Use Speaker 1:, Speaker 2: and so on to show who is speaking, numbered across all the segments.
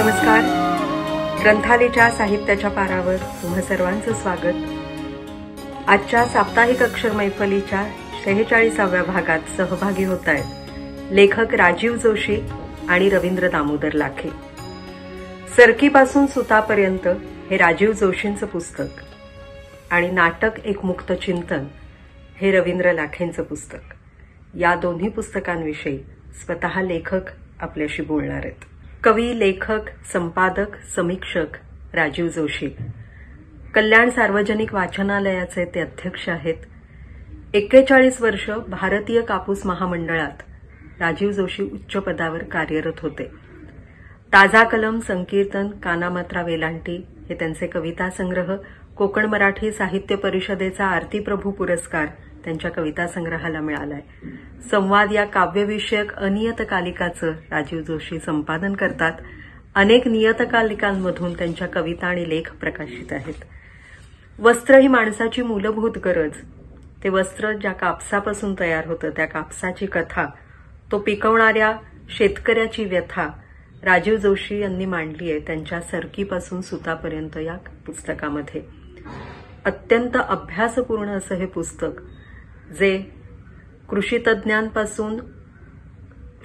Speaker 1: नमस्कार. ग्रंथालीच्या साहित्याच्या पारावर तुम्हा सर्वांचं स्वागत. आजच्या साप्ताहिक अक्षर मैफलीच्या 46व्या भागात सहभागी होत आहेत लेखक राजीव जोशी आणि रवींद्र दामोदर लाखे. सरकीपासून सुतापर्यंत हे राजीव जोशींचं पुस्तक आणि नाटक एक मुक्त चिंतन हे रवींद्र लाखेंचं पुस्तक. या दोन्ही पुस्तकांविषयी स्वतः लेखक आपल्याशी बोलणार आहेत. कवी, लेखक, संपादक, समीक्षक राजीव जोशी. कल्याण सार्वजनिक वाचनालयाचे ते अध्यक्ष आहेत. 41 वर्ष भारतीय कापूस महामंडळात राजीव जोशी उच्च पदावर कार्यरत होते. ताजा कलम, संकीर्तन, कानामात्रा वेलांटी हे त्यांचे कविता संग्रह. कोकण मराठी साहित्य परिषदेचा आरतीप्रभू पुरस्कार त्यांच्या कविता संग्रहाला मिळालाय. संवाद या काव्यविषयक अनियतकालिकाचं राजीव जोशी संपादन करतात. अनेक नियतकालिकांमधून त्यांच्या कविता आणि लेख प्रकाशित आहेत. वस्त्र ही माणसाची मूलभूत गरज. ते वस्त्र ज्या कापसापासून तयार होतं त्या कापसाची कथा, तो पिकवणाऱ्या शेतकऱ्याची व्यथा राजीव जोशी यांनी मांडली आहे त्यांच्या सरकीपासून सुतापर्यंत या पुस्तकामध्ये. अत्यंत अभ्यासपूर्ण असं हे पुस्तक, जे कृषीतज्ञांपासून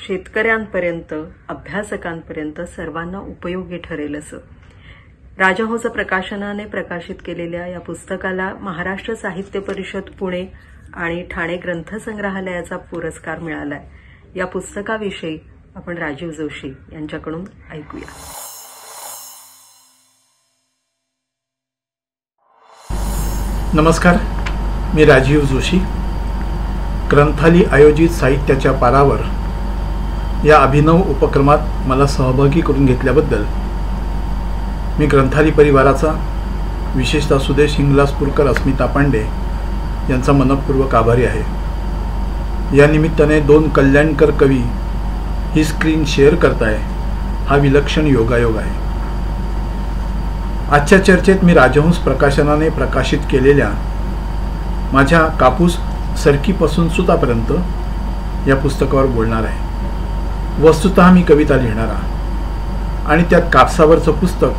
Speaker 1: शेतकऱ्यांपर्यंत, अभ्यासकांपर्यंत सर्वांना उपयोगी ठरेल असं. राजहंस प्रकाशनाने प्रकाशित केलेल्या या पुस्तकाला महाराष्ट्र साहित्य परिषद पुणे आणि ठाणे ग्रंथसंग्रहालयाचा पुरस्कार मिळालाय. या पुस्तकाविषयी आपण राजीव जोशी यांच्याकडून ऐकूया.
Speaker 2: नमस्कार, मी राजीव जोशी. ग्रंथाली आयोजित साहित्याच्या पारावर या अभिनव उपक्रमात मला सहभागी करून घेतल्याबद्दल मी ग्रंथाली परिवाराचा, विशेषतः सुदेश हिंगलाजपूरकर, अस्मिता पांडे यांचा मनपूर्वक आभारी आहे. या निमित्ताने 2 कल्याणकर कवी ही स्क्रीन शेअर करताय हा विलक्षण योगायोग आहे. आजच्या चर्चेत मी राजहंस प्रकाशनाने प्रकाशित केलेल्या माझ्या कापूस सरकीपासून सुतापर्यंत या पुस्तकावर बोलणार आहे. वस्तुतः मी कविता लिहिणारा आणि त्यात कापसावरचं पुस्तक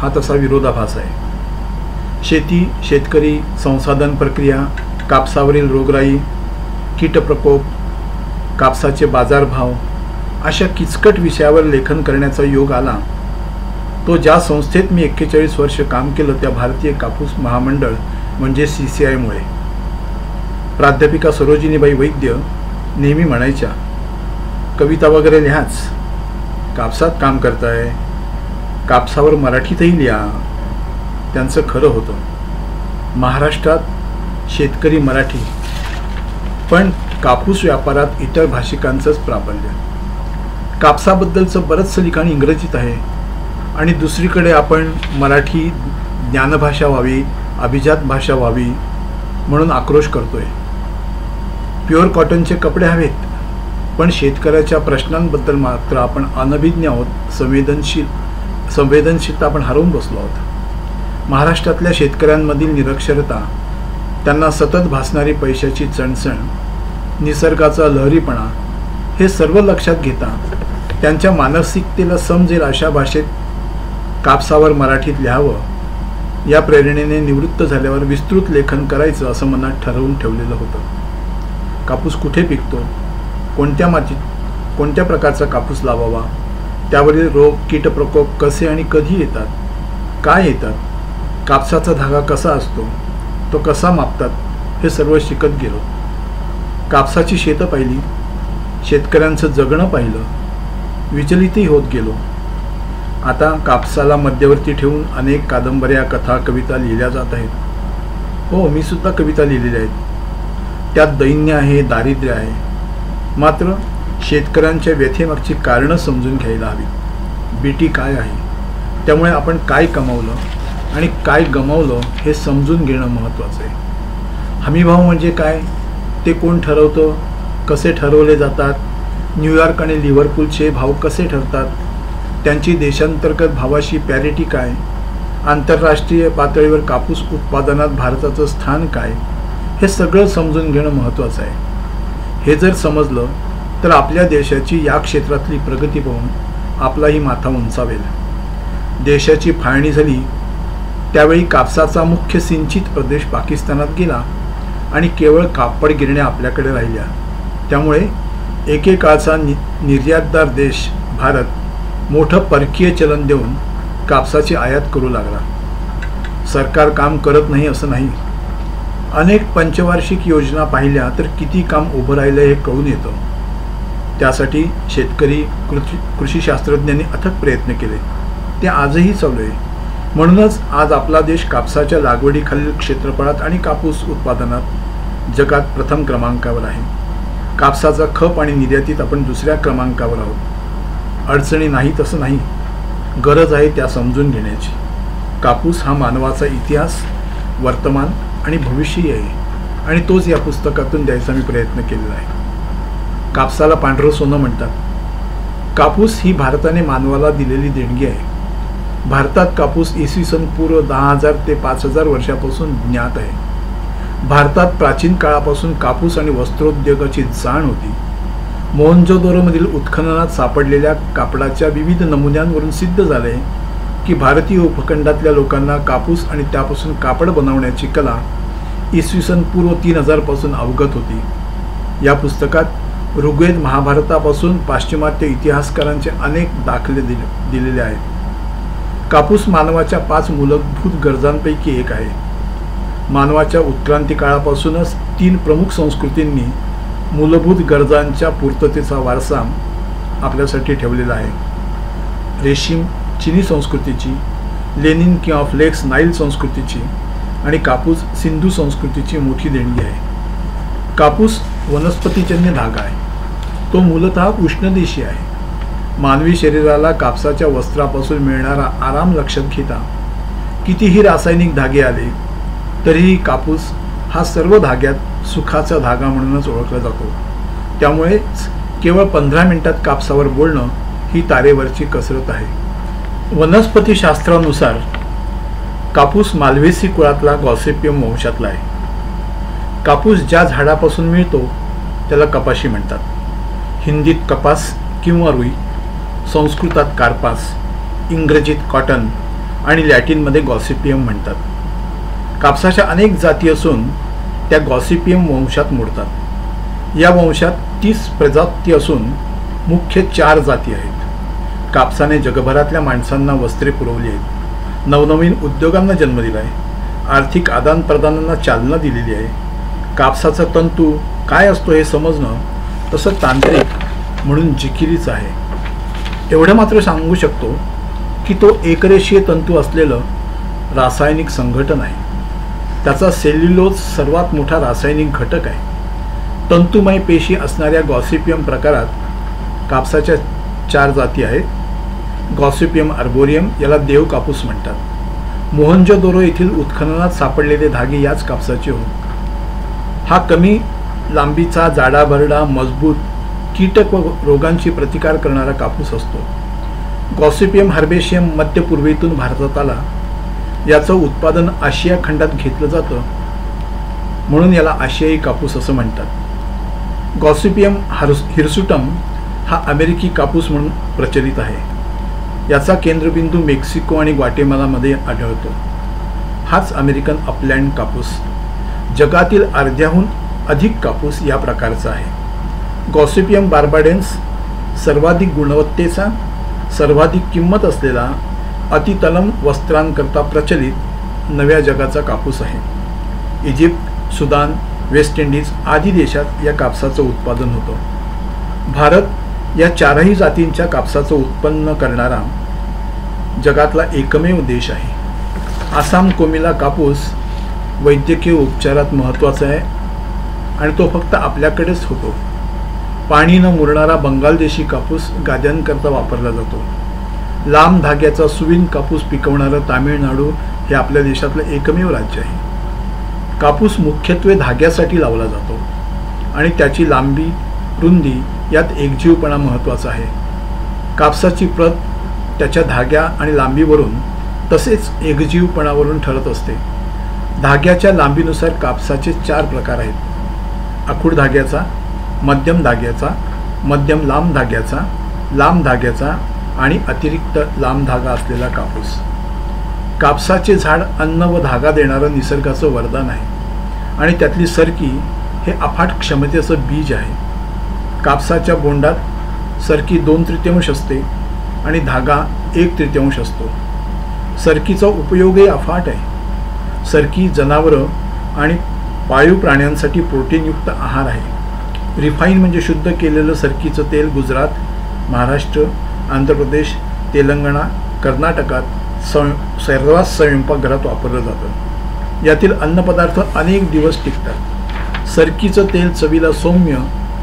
Speaker 2: हा तसा विरोधाभास आहे. शेती, शेतकरी, संसाधन प्रक्रिया, कापसावरील रोगराई, कीटप्रकोप, कापसाचे बाजारभाव अशा किचकट विषयावर लेखन करण्याचा योग आला तो ज्या संस्थेत मी 41 वर्ष काम केलं त्या भारतीय कापूस महामंडळ म्हणजे CCI-मुळे. प्राध्यापिका सरोजिनीबाई वैद्य नेहमी म्हणायच्या, कविता वगैरे लिहाच, कापसात काम करताय, कापसावर मराठीतही लिहा. त्यांचं खरं होतं. महाराष्ट्रात शेतकरी मराठी, पण कापूस व्यापारात इतर भाषिकांचंच प्राबल्य. कापसाबद्दलचं बरंचसं लिखाण इंग्रजीत आहे आणि दुसरीकडे आपण मराठी ज्ञानभाषा व्हावी, अभिजात भाषा व्हावी म्हणून आक्रोश करतोय. प्युअर कॉटनचे कपडे हवेत, पण शेतकऱ्याच्या प्रश्नांबद्दल मात्र आपण अनभिज्ञ आहोत. संवेदनशीलता आपण हरवून बसलो आहोत. महाराष्ट्रातल्या शेतकऱ्यांमधील निरक्षरता, त्यांना सतत भासणारी पैशाची चणचण, निसर्गाचा लहरीपणा हे सर्व लक्षात घेता त्यांच्या मानसिकतेला समजेल अशा भाषेत कापसावर मराठीत लिहावं या प्रेरणेने निवृत्त झाल्यावर विस्तृत लेखन करायचं असं मनात ठरवून ठेवलेलं होतं. कापूस कुठे पिकतो, कोणत्या मातीत कोणत्या प्रकारचा कापूस लावावा, त्यावरील रोग, कीटप्रकोप कसे आणि कधी येतात, काय येतात, कापसाचा धागा कसा असतो, तो कसा मापतात, हे सर्व शिकत गेलो. कापसाची शेतं पाहिली, शेतकऱ्यांचं जगणं पाहिलं, विचलितही होत गेलो. आता कापसाला मध्यवर्ती ठेवून अनेक कादंबऱ्या, कथा, कविता लिहिल्या जात आहेत. हो, मी सुद्धा कविता लिहिलेल्या आहेत. त्यात दैन्य आहे, दारिद्र्य आहे. मात्र शेतकऱ्यांच्या व्यथेमागची कारणं समजून घ्यायला हवी. बीटी काय आहे, त्यामुळे आपण काय कमावलं आणि काय गमावलं हे समजून घेणं महत्त्वाचं आहे. हमीभाव म्हणजे काय, ते कोण ठरवतं, कसे ठरवले जातात, न्यूयॉर्क आणि लिव्हरपूलचे भाव कसे ठरतात, त्यांची देशांतर्गत भावाशी पॅरिटी काय, आंतरराष्ट्रीय पातळीवर कापूस उत्पादनात भारताचं स्थान काय, हे सगळं समजून घेणं महत्त्वाचं आहे. हे जर समजलं तर आपल्या देशाची या क्षेत्रातली प्रगती पाहून आपलाही माथा उंचावेल. देशाची फाळणी झाली त्यावेळी कापसाचा मुख्य सिंचित प्रदेश पाकिस्तानात गेला आणि केवळ कापड गिरण्या आपल्याकडे राहिल्या. त्यामुळे एकेकाळचा निर्यातदार देश भारत मोठं परकीय चलन देऊन कापसाची आयात करू लागला. सरकार काम करत नाही असं नाही. अनेक पंचवार्षिक योजना पाहिल्या तर किती काम उभं राहिलं हे कळून येतं. त्यासाठी शेतकरी कृषी शास्त्रज्ञांनी अथक प्रयत्न केले. ते आजही चालू आहे. म्हणूनच आज आपला देश कापसाच्या लागवडीखालील क्षेत्रफळात आणि कापूस उत्पादनात जगात प्रथम क्रमांकावर आहे. कापसाचा खप आणि निर्यातीत आपण दुसऱ्या क्रमांकावर आहोत. अडचणी नाही तसं नाही, गरज आहे त्या समजून घेण्याची. कापूस हा मानवाचा इतिहास, वर्तमान आणि भविष्यही आहे आणि तोच या पुस्तकातून द्यायचा मी प्रयत्न केलेला आहे. कापसाला पांढरं सोनं म्हणतात. कापूस ही भारताने मानवाला दिलेली देणगी आहे. भारतात कापूस इसवी सन पूर्व 10,000 ते 5,000 वर्षापासून ज्ञात आहे. भारतात प्राचीन काळापासून कापूस आणि वस्त्रोद्योगाची जाण होती. मोहनजोदरोमधील उत्खननात सापडलेल्या कापडाच्या विविध नमुन्यांवरून सिद्ध झाले की भारतीय उपखंडातल्या लोकांना कापूस आणि त्यापासून कापड बनवण्याची कला इसवी सन पूर्व 3000 पासून अवगत होती. या पुस्तकात ऋग्वेद महाभारतापासून पाश्चिमात्य इतिहासकारांचे अनेक दाखले दिलेले आहेत. कापूस मानवाच्या 5 मूलभूत गरजांपैकी एक आहे. मानवाच्या उत्क्रांती काळापासूनच 3 प्रमुख संस्कृतींनी मूलभूत गरजांच्या पूर्ततेचा वारसा आपल्यासाठी ठेवलेला आहे. रेशीम चिनी संस्कृतीची, लेनिन किंग ऑफ लेक्स नाईल संस्कृतीची आणि कापूस सिंधू संस्कृतीची मोठी देणगी आहे. कापूस वनस्पतीजन्य धागा आहे. तो मूलतः उष्णदेशीय आहे. मानवी शरीराला कापसाच्या वस्त्रापासून मिळणारा आराम लक्षात घेता कितीही रासायनिक धागे आले तरीही कापूस हा सर्व धाग्यात सुखाचा धागा म्हणूनच ओळखला जातो. त्यामुळेच केवळ 15 मिनिटात कापसावर बोलणं ही तारेवरची कसरत आहे. वनस्पतीशास्त्रानुसार कापूस माल्व्हेसी कुळातला गॉसिपियम वंशातला आहे. कापूस ज्या झाडापासून मिळतो त्याला कपाशी म्हणतात. हिंदीत कपास किंवा रुई, संस्कृतात कार्पास, इंग्रजीत कॉटन आणि लॅटिनमध्ये गॉसिपियम म्हणतात. कापसाच्या अनेक जाती असून त्या गॉसिपियम वंशात मोडतात. या वंशात 30 प्रजाती असून मुख्य 4 जाती आहेत. कापसाने जगभरातल्या माणसांना वस्त्रे पुरवली आहेत, नवनवीन उद्योगांना जन्म दिला आहे, आर्थिक आदानप्रदानांना चालना दिलेली आहे. कापसाचा तंतू काय असतो हे समजणं तसं तांत्रिक म्हणून जिकिरीच आहे. एवढं मात्र सांगू शकतो की तो एकरेशीय तंतू असलेलं रासायनिक संघटन आहे. त्याचा सेल्युलोज सर्वात मोठा रासायनिक घटक आहे. तंतुमय पेशी असणाऱ्या गॉसिपियम प्रकारात कापसाच्या 4 जाती आहेत. गॉसिपियम आर्बोरियम याला देव कापूस म्हणतात. मोहनजोदरो येथील उत्खननात सापडलेले धागे याच कापसाचे होत. हा कमी लांबीचा, जाडाभरडा, मजबूत, कीटक व रोगांची प्रतिकार करणारा कापूस असतो. गॉसिपियम हर्बेशियम मध्य पूर्वेतून भारतात आला. याचं उत्पादन आशिया खंडात घेतलं जातं म्हणून याला आशियाई कापूस असं म्हणतात. गॉसिपियम हिरसुटम हा अमेरिकी कापूस म्हणून प्रचलित आहे. याचा केंद्रबिंदू मेक्सिको आणि ग्वाटेमालामध्ये आढळतो. हाच अमेरिकन अपलँड कापूस. जगातील अर्ध्याहून अधिक कापूस या प्रकारचा आहे. गॉसिपियम बार्बाडेन्स सर्वाधिक गुणवत्तेचा, सर्वाधिक किंमत असलेला, अतितलम वस्त्रांकरता प्रचलित नव्या जगाचा कापूस आहे. इजिप्त, सुदान, वेस्ट इंडिज आदी देशात या कापसाचं उत्पादन होतं. भारत या 4ही जातींच्या कापसाचं उत्पन्न करणारा जगातला एकमेव देश आहे. आसाम कोमिला कापूस वैद्यकीय उपचारात महत्त्वाचा आहे आणि तो फक्त आपल्याकडेच होतो. पाणी न मुरणारा बंगालदेशी कापूस गाद्यांकरता वापरला जातो. लांब धाग्याचा सुविन कापूस पिकवणारं तामिळनाडू हे आपल्या देशातलं एकमेव राज्य आहे. कापूस मुख्यत्वे धाग्यासाठी लावला जातो आणि त्याची लांबी, रुंदी यात एकजीवपणा महत्त्वाचा आहे. कापसाची प्रत त्याच्या धाग्या आणि लांबीवरून तसेच एकजीवपणावरून ठरत असते. धाग्याच्या लांबीनुसार कापसाचे 4 प्रकार आहेत: आखूड धाग्याचा, मध्यम धाग्याचा, मध्यम लांब धाग्याचा, लांब धाग्याचा आणि अतिरिक्त लांब धागा असलेला कापूस. कापसाचे झाड अन्न व धागा देणारं निसर्गाचं वरदान आहे आणि त्यातली सरकी हे अफाट क्षमतेचं बीज आहे. कापसाच्या बोंडात सरकी 2/3 असते आणि धागा 1/3 असतो. सरकीचा उपयोगही अफाट आहे. सरकी जनावरं आणि पाळीव प्राण्यांसाठी प्रोटीनयुक्त आहार आहे. रिफाईन म्हणजे शुद्ध केलेलं सरकीचं तेल गुजरात, महाराष्ट्र, आंध्र प्रदेश, तेलंगणा, कर्नाटकात सर्रास स्वयंपाकघरात वापरलं जातं. यातील अन्नपदार्थ अनेक दिवस टिकतात. सरकीचं तेल चवीला सौम्य,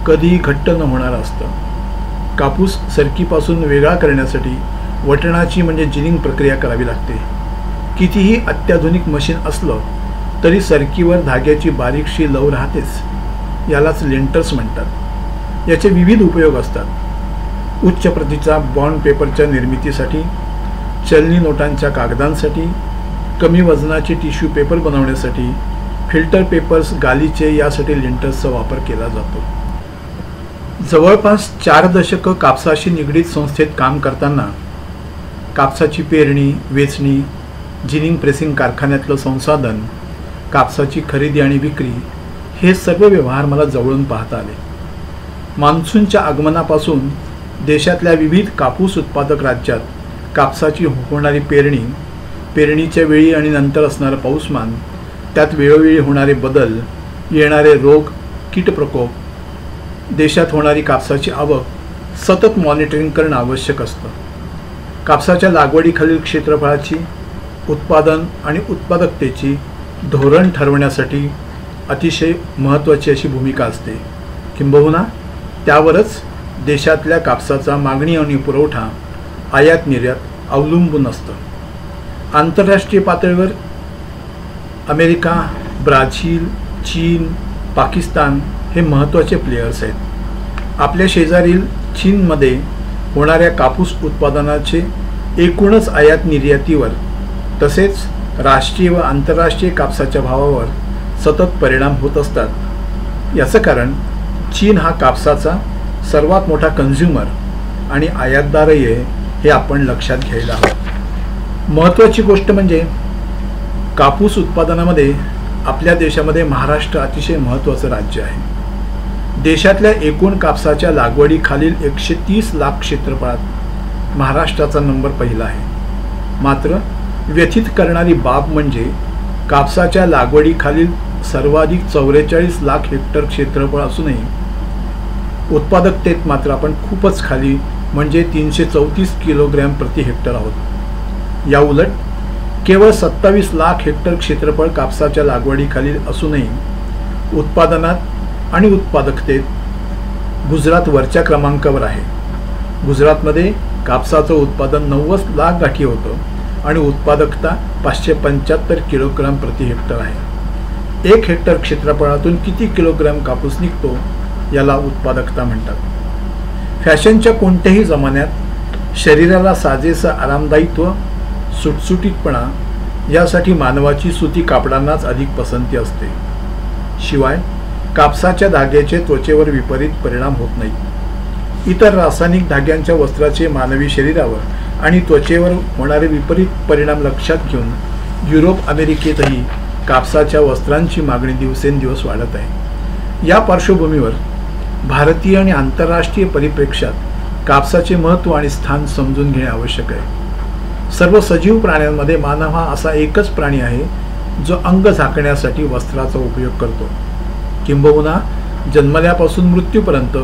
Speaker 2: कधीही घट्ट न होणारं असतं. कापूस सरकीपासून वेगळा करण्यासाठी वटणाची म्हणजे जिनिंग प्रक्रिया करावी लागते. कितीही अत्याधुनिक मशीन असलं तरी सरकीवर धाग्याची बारीकशी लव राहतेच. यालाच लिंटर्स म्हणतात. याचे विविध उपयोग असतात. उच्च प्रतीचा बॉन्ड पेपरच्या निर्मितीसाठी, चलनी नोटांच्या कागदांसाठी, कमी वजनाचे टिश्यू पेपर बनवण्यासाठी, फिल्टर पेपर्स, गालिचे यासाठी लिंटर्सचा वापर केला जातो. जवळपास 4 दशकं कापसाशी निगडीत संस्थेत काम करताना कापसाची पेरणी, वेचणी, जिनिंग प्रेसिंग कारखान्यातलं संसाधन, कापसाची खरेदी आणि विक्री हे सर्व व्यवहार मला जवळून पाहता आले. मान्सूनच्या आगमनापासून देशातल्या विविध कापूस उत्पादक राज्यात कापसाची होणारी पेरणी, पेरणीच्या वेळी आणि नंतर असणारं पाऊसमान, त्यात वेळोवेळी होणारे बदल, येणारे रोग, कीटप्रकोप, देशात होणारी कापसाची आवक सतत मॉनिटरिंग करणं आवश्यक असतं. कापसाच्या लागवडीखालील क्षेत्रफळाची, उत्पादन आणि उत्पादकतेची धोरण ठरवण्यासाठी अतिशय महत्त्वाची अशी भूमिका असते. किंबहुना त्यावरच देशातल्या कापसाचा मागणी आणि पुरवठा, आयात निर्यात अवलंबून असतं. आंतरराष्ट्रीय पातळीवर अमेरिका, ब्राझील, चीन, पाकिस्तान हे महत्त्वाचे प्लेयर्स आहेत. आपल्या शेजारील चीनमध्ये होणाऱ्या कापूस उत्पादनाचे एकूणच आयात निर्यातीवर तसेच राष्ट्रीय व आंतरराष्ट्रीय कापसाच्या भावावर सतत परिणाम होत असतात. याचं कारण चीन हा कापसाचा सर्वात मोठा कन्झ्युमर आणि आयातदारही आहे हे आपण लक्षात घ्यायला हवं. महत्त्वाची गोष्ट म्हणजे कापूस उत्पादनामध्ये आपल्या देशामध्ये महाराष्ट्र अतिशय महत्त्वाचं राज्य आहे. देशातल्या एकूण कापसाच्या लागवडीखालील 130 लाख क्षेत्रफळात महाराष्ट्राचा नंबर पहिला आहे. मात्र व्यथित करणारी बाब म्हणजे कापसाच्या लागवडीखालील सर्वाधिक 44 लाख हेक्टर क्षेत्रफळ असूनही उत्पादकतेत मात्र आपण खूपच खाली म्हणजे 334 किलोग्रॅम प्रति हेक्टर आहोत. या उलट केवळ 27 लाख हेक्टर क्षेत्रफळ कापसाच्या लागवडीखालील असूनही उत्पादनात आणि उत्पादकतेत गुजरात वरच्या क्रमांकावर आहे. गुजरातमध्ये कापसाचं उत्पादन 90 लाख गाठी होतं आणि उत्पादकता 575 किलोग्राम प्रति हेक्टर आहे. 1 हेक्टर क्षेत्रफळातून किती किलोग्रॅम कापूस निघतो याला उत्पादकता म्हणतात. फॅशनच्या कोणत्याही जमान्यात शरीराला साजेसं आरामदायित्व, सुटसुटीतपणा यासाठी मानवाची सुती कापडांनाच अधिक पसंती असते. शिवाय कापसाच्या धाग्याचे त्वचेवर विपरीत परिणाम होत नाहीत. इतर रासायनिक धाग्यांच्या वस्त्राचे मानवी शरीरावर आणि त्वचेवर होणारे विपरीत परिणाम लक्षात घेऊन युरोप, अमेरिकेतही कापसाच्या वस्त्रांची मागणी दिवसेंदिवस वाढत आहे. या पार्श्वभूमीवर भारतीय आणि आंतरराष्ट्रीय परिप्रेक्ष्यात कापसाचे महत्त्व आणि स्थान समजून घेणे आवश्यक आहे. सर्व सजीव प्राण्यांमध्ये मानव हा असा एकच प्राणी आहे जो अंग झाकण्यासाठी वस्त्राचा उपयोग करतो. किंबहुना जन्मल्यापासून मृत्यूपर्यंत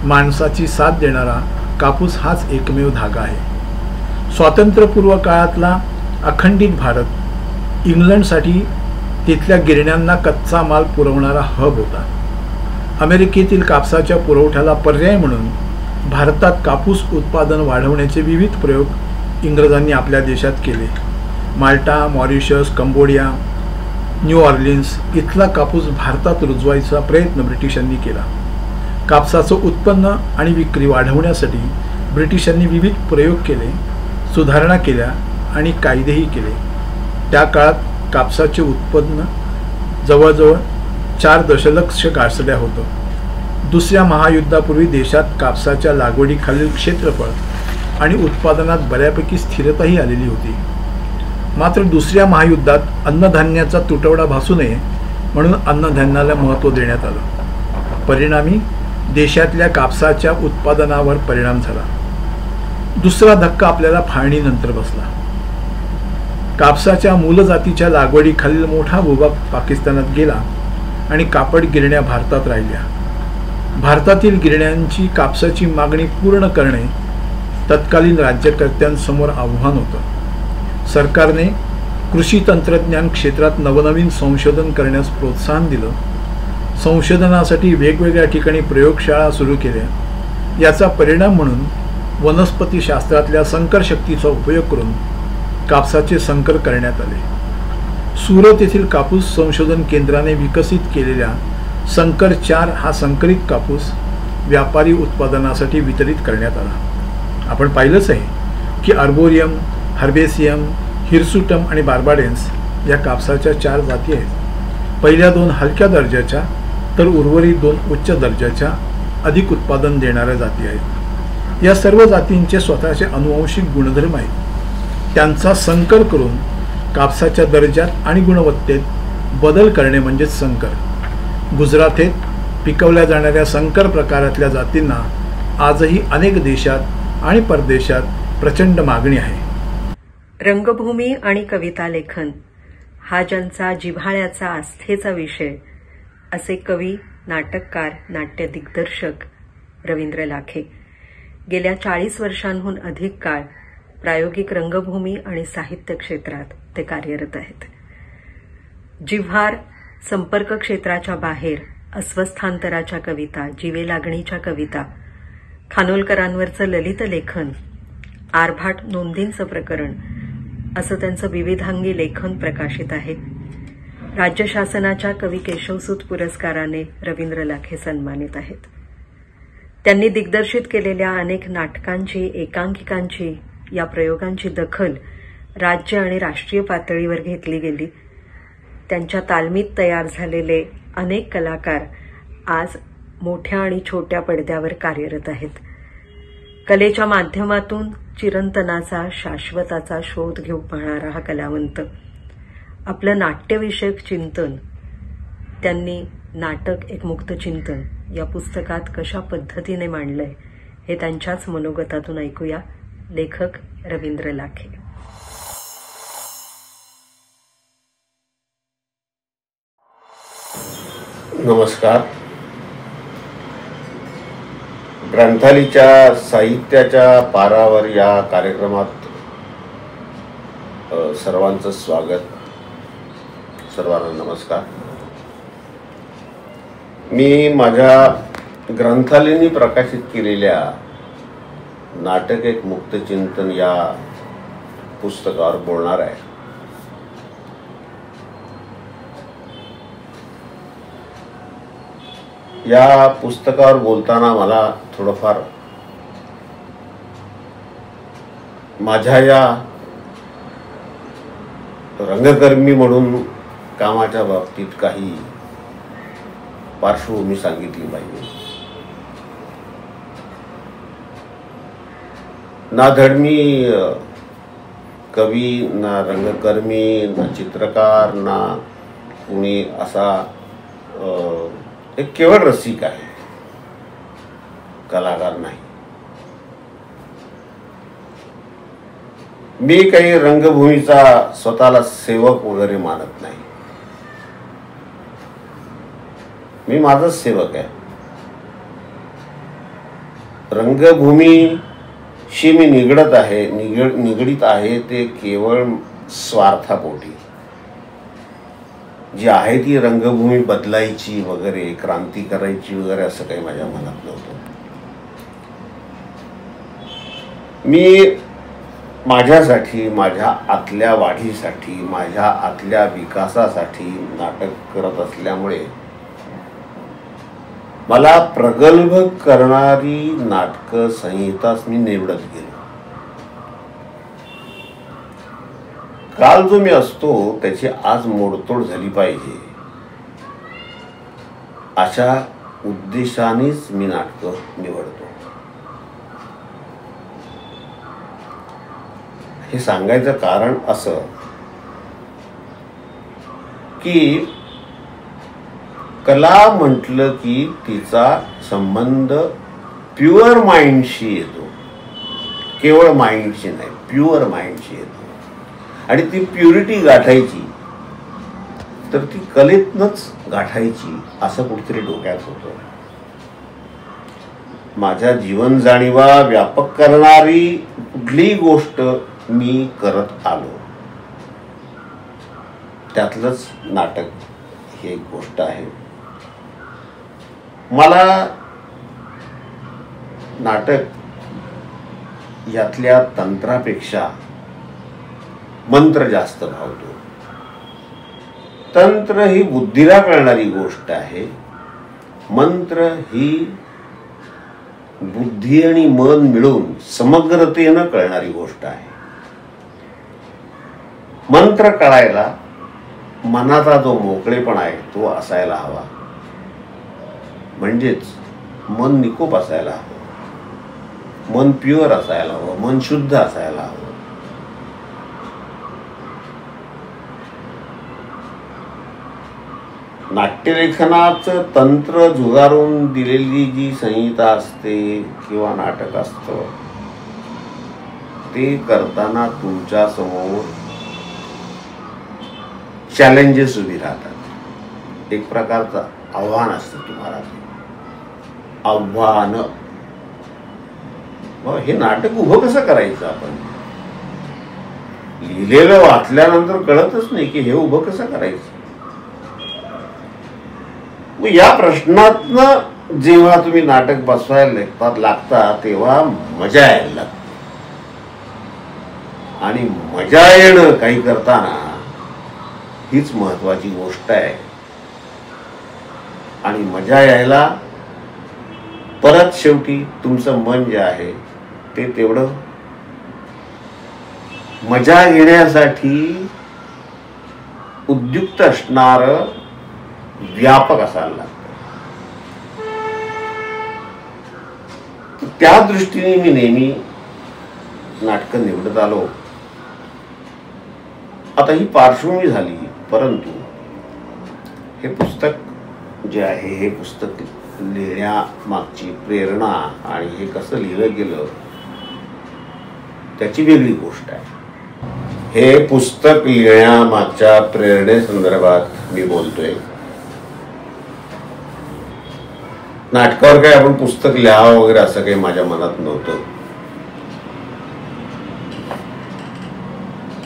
Speaker 2: माणसाची साथ देणारा कापूस हाच एकमेव धागा आहे. स्वातंत्र्यपूर्व काळातला अखंडित भारत इंग्लंडसाठी तिथल्या गिरण्यांना कच्चा माल पुरवणारा हब होता. अमेरिकेतील कापसाच्या पुरवठ्याला पर्याय म्हणून भारतात कापूस उत्पादन वाढवण्याचे विविध प्रयोग इंग्रजांनी आपल्या देशात केले. माल्टा, मॉरिशस, कंबोडिया, न्यू ऑर्लिन्स इथला कापूस भारतात रुजवायचा प्रयत्न ब्रिटिशांनी केला. कापसाचं उत्पन्न आणि विक्री वाढवण्यासाठी ब्रिटिशांनी विविध प्रयोग केले, सुधारणा केल्या आणि कायदेही केले. त्या काळात कापसाचे उत्पन्न जवळजवळ 4 दशलक्ष गाठल्या होतं. दुसऱ्या महायुद्धापूर्वी देशात कापसाच्या लागवडीखालील क्षेत्रफळ आणि उत्पादनात बऱ्यापैकी स्थिरताही आलेली होती. मात्र दुसऱ्या महायुद्धात अन्नधान्याचा तुटवडा भासू नये म्हणून अन्नधान्याला महत्त्व देण्यात आलं. परिणामी देशातल्या कापसाच्या उत्पादनावर परिणाम झाला. दुसरा धक्का आपल्याला फाळणीनंतर बसला. कापसाच्या मूल जातीच्या लागवडीखालील मोठा भूभाग पाकिस्तानात गेला आणि कापड गिरण्या भारतात राहिल्या. भारतातील गिरण्यांची कापसाची मागणी पूर्ण करणे तत्कालीन राज्यकर्त्यांसमोर आव्हान होतं. सरकारने कृषी तंत्रज्ञान क्षेत्रात नवनवीन संशोधन करण्यास प्रोत्साहन दिलं. संशोधनासाठी वेगवेगळ्या ठिकाणी प्रयोगशाळा सुरू केल्या. याचा परिणाम म्हणून वनस्पतीशास्त्रातल्या संकर शक्तीचा उपयोग करून कापसाचे संकर करण्यात आले. सुरत येथील कापूस संशोधन केंद्राने विकसित केलेल्या संकर 4 हा संकरित कापूस व्यापारी उत्पादनासाठी वितरित करण्यात आला. आपण पाहिलंच आहे की आर्बोरियम, हर्बेसियम, हिरसुटम आणि बार्बाडेन्स या कापसाच्या 4 जाती आहेत. पहिल्या 2 हलक्या दर्जाच्या तर उर्वरित 2 उच्च दर्जाच्या अधिक उत्पादन देणाऱ्या जाती आहेत. या सर्व जातींचे स्वतःचे अनुवांशिक गुणधर्म आहेत. त्यांचा संकर करून कापसाच्या दर्जात आणि गुणवत्तेत बदल करणे म्हणजेच संकर. गुजरातेत पिकवल्या जाणाऱ्या संकर प्रकारातल्या जातींना आजही अनेक देशात आणि परदेशात प्रचंड मागणी आहे.
Speaker 1: रंगभूमी आणि कविता लेखन हा ज्यांचा जिव्हाळ्याचा आस्थेचा विषय असे कवी, नाटककार, नाट्य दिग्दर्शक रवींद्र लाखे गेल्या 40 वर्षांहून अधिक काळ प्रायोगिक रंगभूमी आणि साहित्य क्षेत्रात ते कार्यरत आहेत. जिव्हार, संपर्क क्षेत्राच्या बाहेर अस्वस्थांतराच्या कविता, जीवे लागणीच्या कविता, खानोलकरांवरचं ललित लेखन, आरभाट नोंदींचं प्रकरण असं त्यांचं विविधांगी लेखन प्रकाशित आहे. राज्य शासनाच्या कवी केशवसूत पुरस्काराने रवींद्र लाखे सन्मानित आहेत. त्यांनी दिग्दर्शित केलेल्या अनेक नाटकांची, एकांकिकांची, या प्रयोगांची दखल राज्य आणि राष्ट्रीय पातळीवर घेतली गेली. त्यांच्या तालमीत तयार झालेले अनेक कलाकार आज मोठ्या आणि छोट्या पडद्यावर कार्यरत आहेत. कलेच्या माध्यमातून चिरंतनाचा, शाश्वताचा शोध घेऊ पाहणारा हा कलावंत आपलं नाट्यविषयक चिंतन त्यांनी नाटक एक मुक्त चिंतन या पुस्तकात कशा पद्धतीने मांडलंय हे त्यांच्याच मनोगतातून ऐकूया. लेखक रवींद्र लाखे.
Speaker 3: नमस्कार. ग्रंथालीच्या साहित्याच्या पारावर या कार्यक्रमात सर्वांचं स्वागत. सर्वांना नमस्कार. मी माझ्या ग्रंथालीने प्रकाशित केलेल्या नाटक एक मुक्त चिंतन या पुस्तकावर बोलणार आहे. या पुस्तकावर बोलताना मला थोडंफार माझ्या या रंगकर्मी म्हणून कामाच्या बाबतीत काही पार्श्वभूमी सांगितली पाहिजे. ना धड मी कवी, ना रंगकर्मी, ना चित्रकार, ना कुणी असा एक केवळ रसिक आहे, कलाकार नाही. मी काही रंगभूमीचा स्वतःला सेवक वगैरे मानत नाही. मी माझाच सेवक आहे. रंगभूमीशी मी निगडीत आहे ते केवळ स्वार्थापोटी. जी आहे ती रंगभूमी बदलायची वगैरे, क्रांती करायची वगैरे असं काही माझ्या मनात नव्हतं. मी माझ्यासाठी, माझ्या आतल्या वाढीसाठी, माझ्या आतल्या विकासासाठी नाटक करत असल्यामुळे मला प्रगल्भ करणारी नाटक संहिताच मी निवडत गेलो. काल जो मी असतो त्याची आज मोडतोड झाली पाहिजे अशा उद्देशानेच मी नाटकं निवडतो. हे सांगायचं कारण असं की कला म्हटलं की तिचा संबंध प्युअर माइंडशी येतो, केवळ माइंडशी नाही, प्युअर माइंडशी येतो. आणि ती प्युरिटी गाठायची तर ती कलेतनच गाठायची असं कुठेतरी डोक्यात होतं. माझ्या जीवन जाणीवा व्यापक करणारी कुठलीही गोष्ट मी करत आलो, त्यातलंच नाटक ही एक गोष्ट आहे. मला नाटक यातल्या तंत्रापेक्षा मंत्र जास्त भावतो. तंत्र ही बुद्धीला कळणारी गोष्ट आहे, मंत्र ही बुद्धी आणि मन मिळून समग्रतेनं कळणारी गोष्ट आहे. मंत्र कळायला मनाचा जो मोकळेपणा आहे तो असायला हवा, म्हणजेच मन निकोप असायला हवं, मन प्युअर असायला हवं, मन शुद्ध असायला हवं. नाट्यलेखनाचं तंत्र जुगारून दिलेली जी संहिता असते किंवा नाटक असतं ते करताना तुमच्या समोर चॅलेंजेस उभी राहतात. एक प्रकारचं आव्हान असतं तुम्हाला, आव्हान. हे नाटक उभं कसं करायचं? आपण लिहिलेलं वाचल्यानंतर कळतच नाही की हे उभं कसं करायचं. या प्रश्नातनं जेव्हा तुम्ही नाटक बसवायला लागता तेव्हा मजा यायला लागते. आणि मजा येणं काही करताना हीच महत्वाची गोष्ट आहे. आणि मजा यायला परत शेवटी तुमचं मन जे आहे ते तेवढं मजा घेण्यासाठी उद्युक्त असणार, व्यापक असायला लागतं. त्या दृष्टीने मी नेहमी नाटकं निवडत आलो. आता ही पार्श्वभूमी झाली, परंतु हे पुस्तक जे आहे, हे पुस्तक लिहिण्यामागची प्रेरणा आणि हे कसं लिहिलं गेलं त्याची वेगळी गोष्ट आहे. हे पुस्तक लिहिण्यामागच्या प्रेरणेसंदर्भात मी बोलतोय. नाटकावर काही आपण पुस्तक लिहावं वगैरे असं काही माझ्या मनात नव्हतं.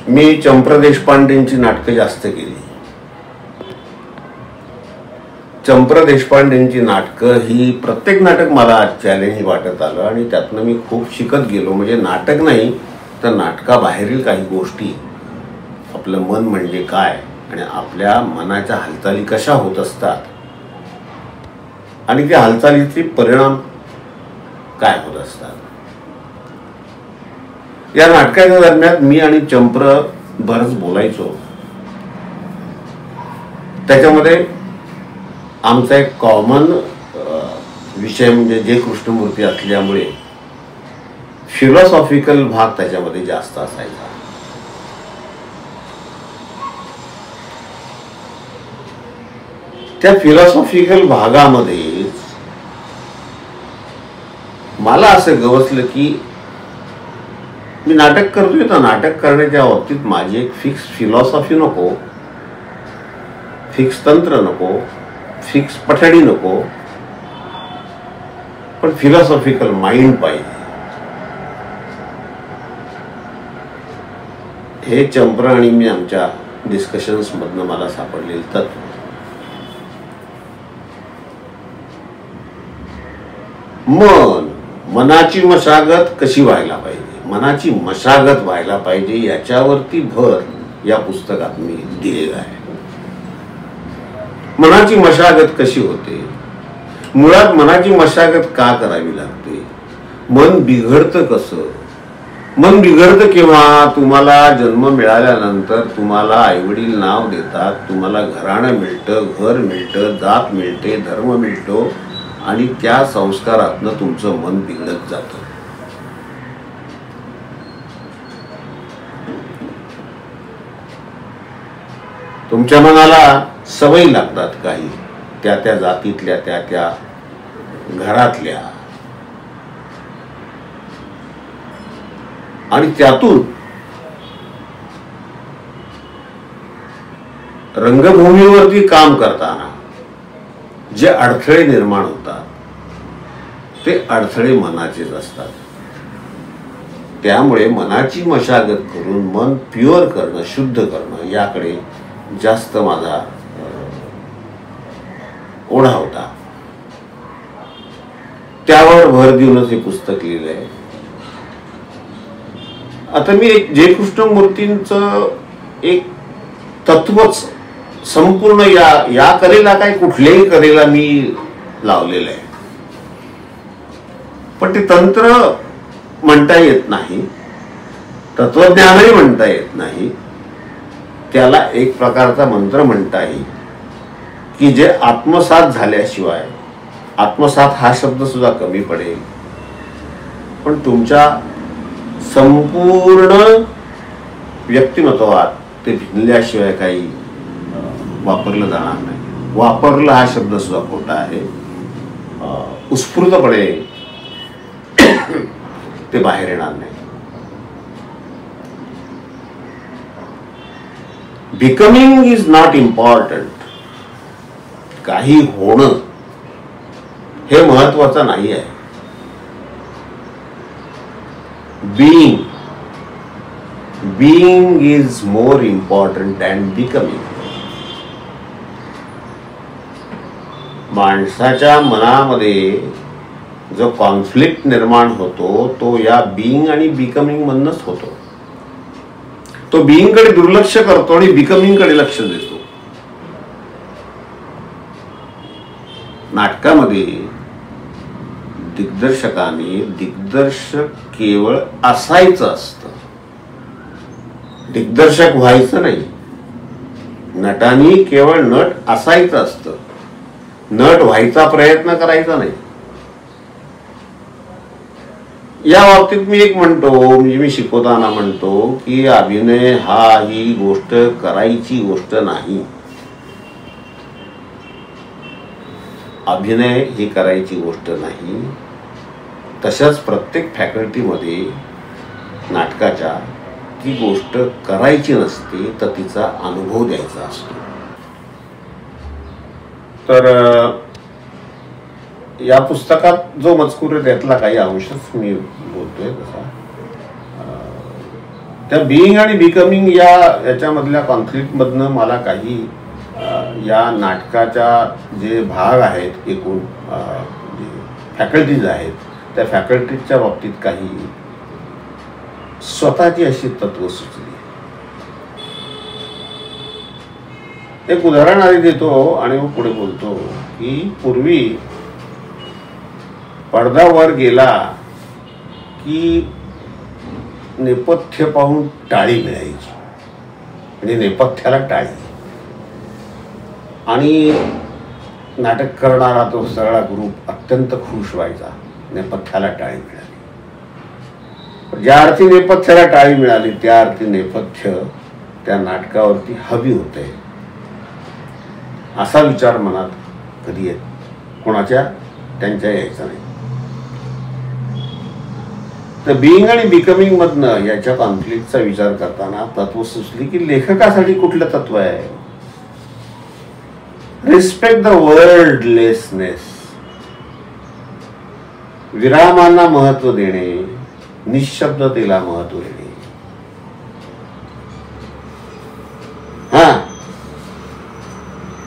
Speaker 3: मी चंप्र देशपांडेंची नाटकं जास्त केली. चंप्र देशपांडेंची नाटकं ही प्रत्येक नाटक मला चॅलेंज वाटत आलं आणि त्यातनं मी खूप शिकत गेलो. म्हणजे नाटक नाही तर नाटकाबाहेरील काही गोष्टी, आपलं मन म्हणजे काय आणि आपल्या मनाच्या हालचाली कशा होत असतात आणि त्या हालचालीचे परिणाम काय होत असतात. या नाटकाच्या दरम्यान मी आणि चंप्र बरंच बोलायचो. त्याच्यामध्ये आमचा एक कॉमन विषय म्हणजे जे कृष्णमूर्ती असल्यामुळे फिलॉसॉफिकल भाग त्याच्यामध्ये जास्त असायचा. त्या फिलॉसॉफिकल भागामध्ये मला असं गवसलं की मी नाटक करतोय तर नाटक करण्याच्या बाबतीत माझी एक फिक्स फिलॉसॉफी नको, फिक्स तंत्र नको, फिक्स पठडी नको, पण फिलॉसॉफिकल माइंड पाहिजे. हे चंप्र आणि मी आमच्या डिस्कशन्स मधनं मला सापडलेलं तत्व. मनाची मशागत कशी व्हायला पाहिजे, मनाची मशागत व्हायला पाहिजे याच्यावरती भर या पुस्तकात मी दिलेला आहे. मनाची मशागत कशी होते, मुळात मनाची मशागत का करावी लागते, मन बिघडतं कसं. मन बिघडतं केव्हा? तुम्हाला जन्म मिळाल्यानंतर तुम्हाला आईवडील नाव देतात, तुम्हाला घराणं मिळतं, घर मिळतं, जात मिळते, धर्म मिळतो आणि त्या संस्कारातनं तुमचं मन बिघडत जातं. तुमच्या मनाला सवयी लागतात काही त्या त्या जातीतल्या, त्या त्या घरातल्या, आणि त्यातून रंगभूमीवरती काम करताना जे अडथळे निर्माण होतात ते अडथळे मनाचेच असतात. त्यामुळे मनाची मशागत करून मन प्युअर करणं, शुद्ध करणं याकडे जास्त माझा ओढा होता. त्यावर भर देऊनच हे पुस्तक लिहिलंय. आता मी एक जय कृष्णमूर्तींचं एक तत्वच संपूर्ण या कलेला, काय कुठल्याही कलेला मी लावलेलं आहे. पण ते तंत्र म्हणता येत नाही, तत्वज्ञानही म्हणता येत नाही. त्याला एक प्रकारचा मंत्र म्हणता येईल की जे आत्मसात झाल्याशिवाय, आत्मसात हा शब्द सुद्धा कमी पडेल, पण तुमच्या संपूर्ण व्यक्तिमत्वात ते भिनल्याशिवाय काही वापरलं जाणार नाही. वापरलं हा शब्द सुद्धा खोटा आहे. उत्स्फूर्तपणे ते बाहेर येणार नाही. Becoming is not important. काही होणं हे महत्वाचं नाही आहे. being is more important than becoming. माणसाच्या मनामध्ये जो कॉन्फ्लिक्ट निर्माण होतो तो या बीइंग आणि बिकमिंग मधनच होतो. तो बीइंग कडे दुर्लक्ष करतो आणि बिकमिंग कडे लक्ष देतो. नाटकामध्ये दिग्दर्शकाने दिग्दर्शक केवळ असायचं असतं, दिग्दर्शक व्हायचं नाही. नटांनी केवळ नट असायचं असतं, नट व्हायचा प्रयत्न करायचा नाही. या बाबतीत मी एक म्हणतो, म्हणजे मी शिकवताना म्हणतो की अभिनय हा ही गोष्ट करायची गोष्ट नाही. अभिनय ही करायची गोष्ट नाही. तशाच प्रत्येक फॅकल्टीमध्ये नाटकाच्या ती गोष्ट करायची नसते, तर तिचा अनुभव द्यायचा असतो. तर या पुस्तकात जो मजकूर आहे त्यातला काही अंशच मी बोलतोय. तसा त्या बिईंग आणि बिकमिंग याच्यामधल्या कॉन्फ्लिक्ट मधनं मला काही या नाटकाच्या जे भाग आहेत, एकूण फॅकल्टीज आहेत, त्या फॅकल्टीजच्या बाबतीत काही स्वतःची अशी तत्व सुचली. एक उदाहरण आधी देतो आणि मग पुढे बोलतो की पूर्वी पडदा वर गेला की नेपथ्य पाहून टाळी मिळायची, म्हणजे नेपथ्याला टाळी, आणि नाटक करणारा तो सगळा ग्रुप अत्यंत खुश व्हायचा. नेपथ्याला टाळी मिळाली. ज्या अर्थी नेपथ्याला टाळी मिळाली त्या अर्थी नेपथ्य त्या नाटकावरती हवी होते, असा विचार मनात कधी येत कोणाच्या त्यांच्या यायचा नाही. तर बिईंग आणि बिकमिंग मधनं याच्या कॉन्फ्लिक्टचा विचार करताना तत्व सुचली की लेखकासाठी कुठलं तत्व आहे. Respect the वर्डलेसनेस. विरामांना महत्व देणे, निशब्दतेला महत्व देणे. हा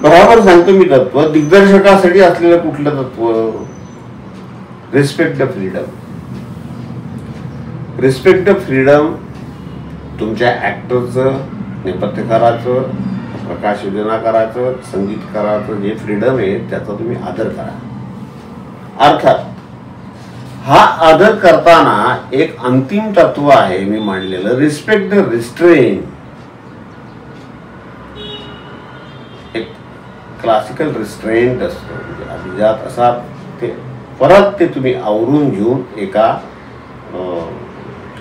Speaker 3: बरोबर सांगतो मी तत्व. दिग्दर्शकासाठी असलेलं कुठलं तत्व? Respect the freedom. Respect the freedom. तुमच्या ऍक्टरचं, नेपथ्यकाराचं, प्रकाश योजनाकाराचं, संगीतकाराचं जे फ्रीडम आहे त्याचा तुम्ही आदर करा. अर्थात हा आदर करताना एक अंतिम तत्व आहे मी मांडलेलं, रिस्पेक्ट द रिस्ट्रेन. एक क्लासिकल रिस्ट्रेंट असतो, म्हणजे अभिजात असा ते परत ते तुम्ही आवरून घेऊन एका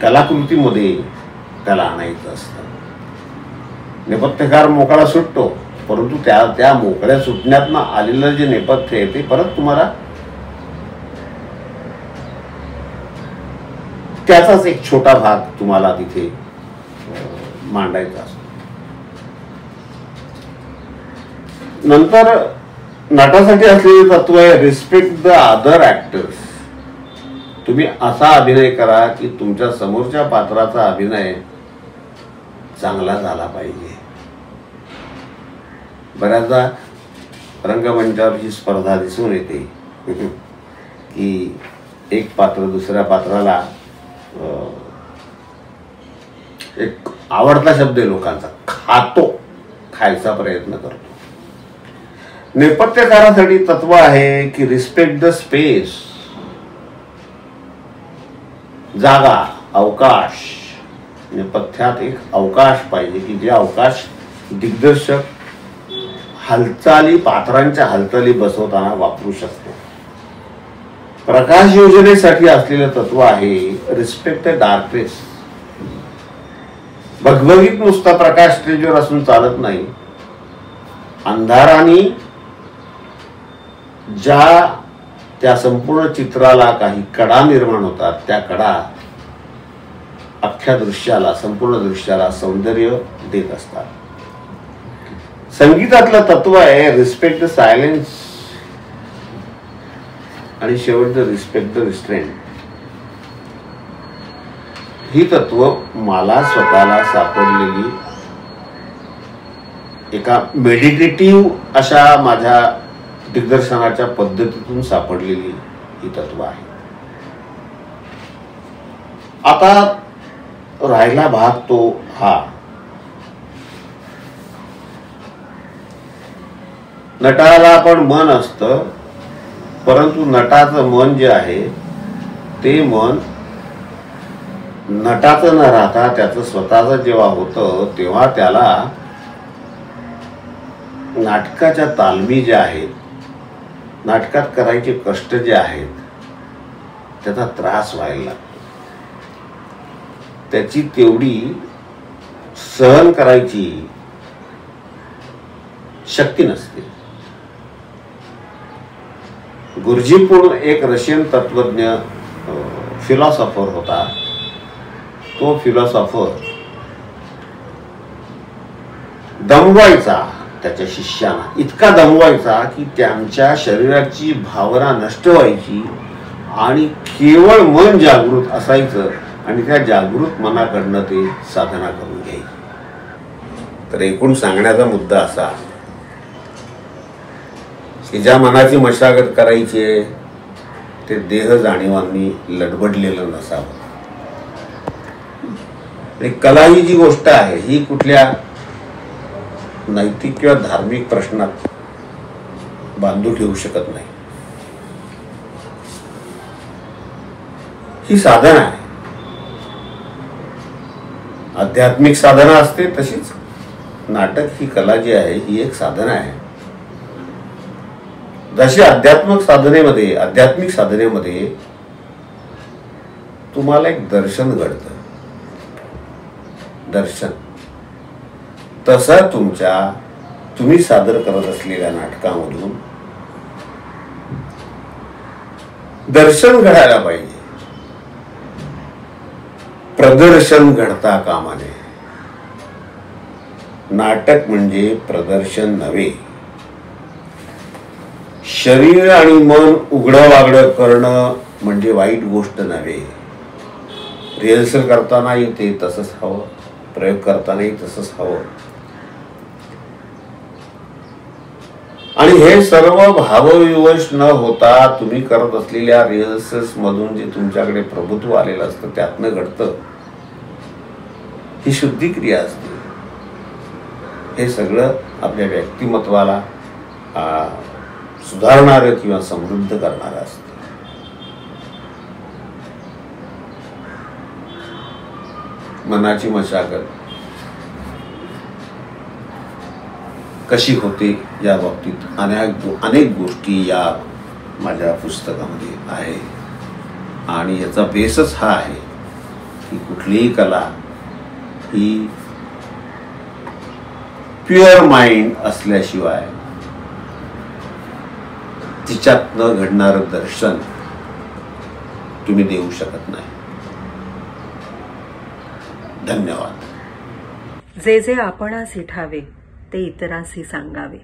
Speaker 3: कलाकृतीमध्ये त्याला आणायचं असतं. नेपथ्यकार मोकळा सुटतो, परंतु त्या मोकळ्या सुटण्यातनं आलेलं जे नेपथ्य आहे ते परत तुम्हाला त्याचाच एक छोटा भाग तुम्हाला तिथे मांडायचा असतो. नंतर नटासाठी असलेले तत्व आहे रिस्पेक्ट द अदर ऍक्टर्स. तुम्ही असा अभिनय करा की तुमच्या समोरच्या पात्राचा अभिनय चांगला झाला पाहिजे. बऱ्याचदा रंगमंचावर ही स्पर्धा दिसून येते की एक पात्र दुसऱ्या पात्राला, एक आवडता शब्द आहे लोकांचा, खायचा प्रयत्न करतो. नेपथ्यकारासाठी तत्व आहे की रिस्पेक्ट द स्पेस. जागा, अवकाश. नेपथ्यात एक अवकाश पाहिजे की जे अवकाश दिग्दर्शक पात्रांच्या हालचाली बसवताना वापरू शकतो. प्रकाश योजनेसाठी असलेलं तत्व आहे रिस्पेक्ट द डार्कनेस. भगभगीत नुसता प्रकाश स्टेजवर असून चालत नाही. अंधाराने ज्या त्या संपूर्ण चित्राला काही कडा निर्माण होतात, त्या कडा अख्ख्या दृश्याला, संपूर्ण दृश्याला सौंदर्य देत असतात. संगीतातलं तत्व आहे रिस्पेक्ट द सायलेन्स आणि शेवटचं रिस्पेक्ट द रिस्ट्रेंट. ही तत्व मला स्वतःला सापडलेली एका मेडिटेटिव्ह अशा माझ्या दिग्दर्शनाच्या पद्धतीतून सापडलेली ही तत्व आहे. आता राहिला भाग तो हा, नटाला पण मन असतं, परंतु नटाचं मन जे आहे ते मन नटाचं न राहता त्याचं स्वतःचं जेव्हा होतं तेव्हा त्याला नाटकाच्या तालमी ज्या आहेत, नाटकात करायचे कष्ट जे आहेत त्याचा त्रास व्हायला लागतो. त्याची तेवढी सहन करायची शक्ती नसते. गुर्जीपूर्ण एक रशियन तत्वज्ञ फिलॉसॉफर होता. तो फिलॉसॉफर दमवायचा त्याच्या शिष्यांना, इतका दमवायचा की त्यांच्या शरीराची भावना नष्ट व्हायची आणि केवळ मन जागृत असायचं आणि त्या जागृत मनाकडनं ते साधना करून घ्यायचे. तर एकूण सांगण्याचा मुद्दा असा की ज्या मनाची मशागत करायची आहे ते देह जाणीवांनी लडबडलेलं नसावं. कला ही जी गोष्ट आहे ही कुठल्या नैतिक किंवा धार्मिक प्रश्नात बांधू ठेवू शकत नाही. ही साधना आहे, आध्यात्मिक साधना असते तशीच नाटक ही कला जी आहे ही एक साधना आहे. जशी आध्यात्मिक साधनेमध्ये तुम्हाला एक दर्शन घडतं, दर्शन, तसं तुम्ही सादर करत असलेल्या नाटकामधून दर्शन घडायला पाहिजे, प्रदर्शन घडता कामा नये. नाटक म्हणजे प्रदर्शन नव्हे. शरीर आणि मन उघडं वागडं करणं म्हणजे वाईट गोष्ट नव्हे. रिहर्सल करतानाही ते तसंच हवं, प्रयोग करतानाही तसंच हवं. आणि हे सर्व भावविवश न होता तुम्ही करत असलेल्या रिहर्सल्स मधून जे तुमच्याकडे प्रभुत्व आलेलं असतं त्यातनं घडतं. ही शुद्धी क्रिया असते. हे सगळं आपल्या व्यक्तिमत्वाला सुधारणारं किंवा समृद्ध करणारं असतं. मनाची मशागत कशी होते या बाबतीत अनेक गोष्टी या माझ्या पुस्तकामध्ये आहे. आणि याचा बेसच हा आहे की कुठलीही कला ही प्युअर माइंड असल्याशिवाय तिच्यातनं घडणारं दर्शन तुम्ही देऊ शकत नाही. धन्यवाद.
Speaker 1: जे जे आपणासी ठावे ते इतरांसी सांगावे.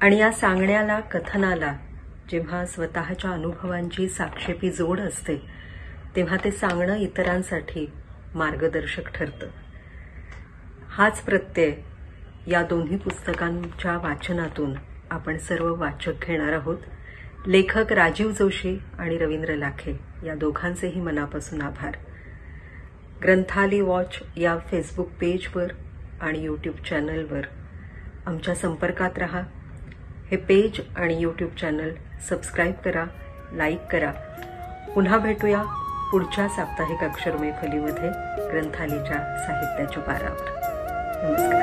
Speaker 1: आणि या सांगण्याला, कथनाला जेव्हा स्वतःच्या अनुभवांची साक्षेपी जोड असते तेव्हा ते सांगणं इतरांसाठी मार्गदर्शक ठरतं. हाच प्रत्यय या दोन्ही पुस्तकांच्या वाचनातून आपण सर्व वाचक घेणार आहोत. लेखक राजीव जोशी आणि रवींद्र लाखे या दोघांचेही मनापासून आभार. ग्रंथाली वॉच या फेसबुक पेजवर आणि यूट्यूब चॅनलवर आमच्या संपर्कात रहा. हे पेज आणि यूट्यूब चॅनल सबस्क्राईब करा, लाईक करा. पुन्हा भेटूया पुढच्या साप्ताहिक अक्षर मैफलीमध्ये ग्रंथालीच्या साहित्याच्या पारावर. नमस्कार.